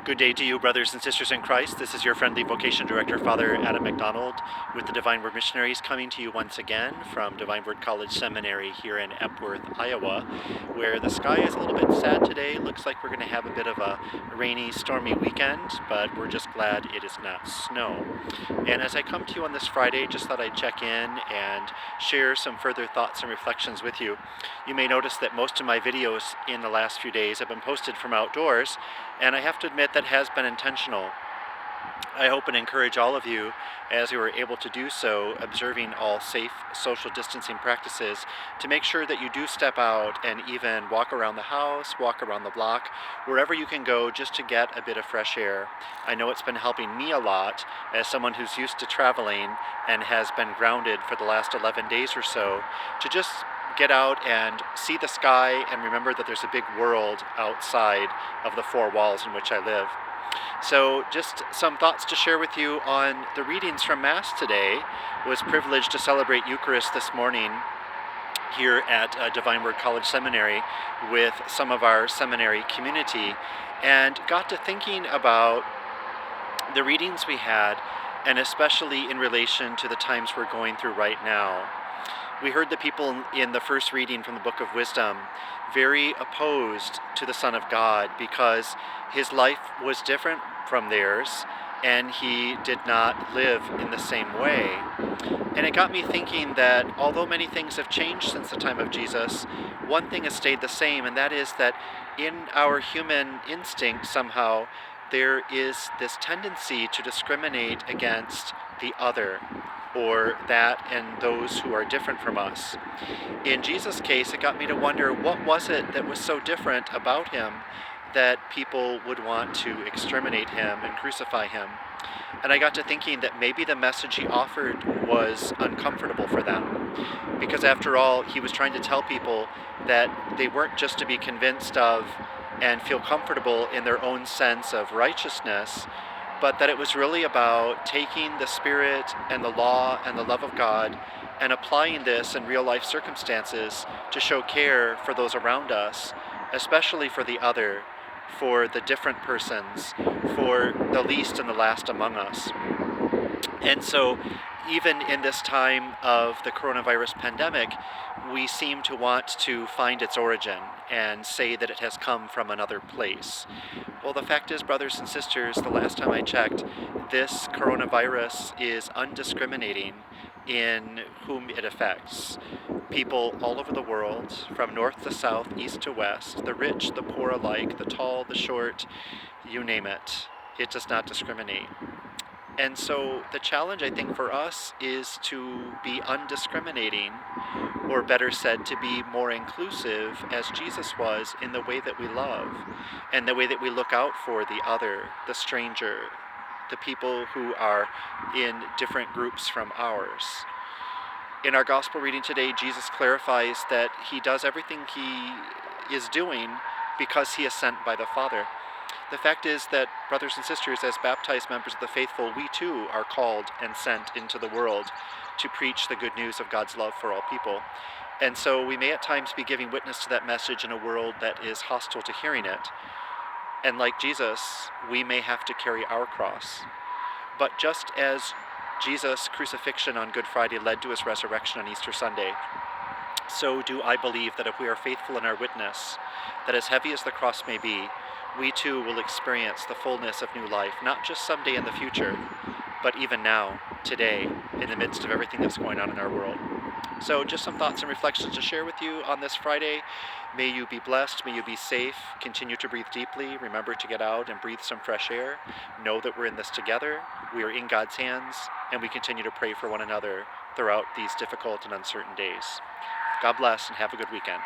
Good day to you, brothers and sisters in Christ. This is your friendly vocation director, Father Adam McDonald, with the Divine Word Missionaries, coming to you once again from Divine Word College Seminary here in Epworth, Iowa, where the sky is a little bit sad today. Looks like we're going to have a bit of a rainy, stormy weekend, but we're just glad it is not snow. And as I come to you on this Friday, just thought I'd check in and share some further thoughts and reflections with you. You may notice that most of my videos in the last few days have been posted from outdoors, and I have to admit that has been intentional. I hope and encourage all of you, as you are able to do so, observing all safe social distancing practices, to make sure that you do step out and even walk around the house, walk around the block, wherever you can go, just to get a bit of fresh air. I know it's been helping me a lot as someone who's used to traveling and has been grounded for the last 11 days or so, to just get out and see the sky and remember that there's a big world outside of the four walls in which I live. So just some thoughts to share with you on the readings from Mass today. Was privileged to celebrate Eucharist this morning here at Divine Word College Seminary with some of our seminary community, and got to thinking about the readings we had, and especially in relation to the times we're going through right now. We heard the people in the first reading from the Book of Wisdom very opposed to the Son of God because his life was different from theirs and he did not live in the same way. And it got me thinking that although many things have changed since the time of Jesus, one thing has stayed the same, and that is that in our human instinct somehow there is this tendency to discriminate against the other, or that and those who are different from us. In Jesus' case, it got me to wonder, what was it that was so different about him that people would want to exterminate him and crucify him? And I got to thinking that maybe the message he offered was uncomfortable for them, because after all, he was trying to tell people that they weren't just to be convinced of and feel comfortable in their own sense of righteousness, but that it was really about taking the Spirit and the law and the love of God and applying this in real life circumstances to show care for those around us, especially for the other, for the different persons, for the least and the last among us. And so, even in this time of the coronavirus pandemic, we seem to want to find its origin and say that it has come from another place. Well, the fact is, brothers and sisters, the last time I checked, this coronavirus is undiscriminating in whom it affects. People all over the world, from north to south, east to west, the rich, the poor alike, the tall, the short, you name it. It does not discriminate. And so the challenge, I think, for us is to be undiscriminating, or better said, to be more inclusive as Jesus was in the way that we love and the way that we look out for the other, the stranger, the people who are in different groups from ours. In our gospel reading today, Jesus clarifies that he does everything he is doing because he is sent by the Father. The fact is that, brothers and sisters, as baptized members of the faithful, we too are called and sent into the world to preach the good news of God's love for all people. And so we may at times be giving witness to that message in a world that is hostile to hearing it. And like Jesus, we may have to carry our cross. But just as Jesus' crucifixion on Good Friday led to his resurrection on Easter Sunday, so do I believe that if we are faithful in our witness, that as heavy as the cross may be, we too will experience the fullness of new life, not just someday in the future, but even now, today, in the midst of everything that's going on in our world. So just some thoughts and reflections to share with you on this Friday. May you be blessed, may you be safe, continue to breathe deeply, remember to get out and breathe some fresh air. Know that we're in this together, we are in God's hands, and we continue to pray for one another throughout these difficult and uncertain days. God bless and have a good weekend.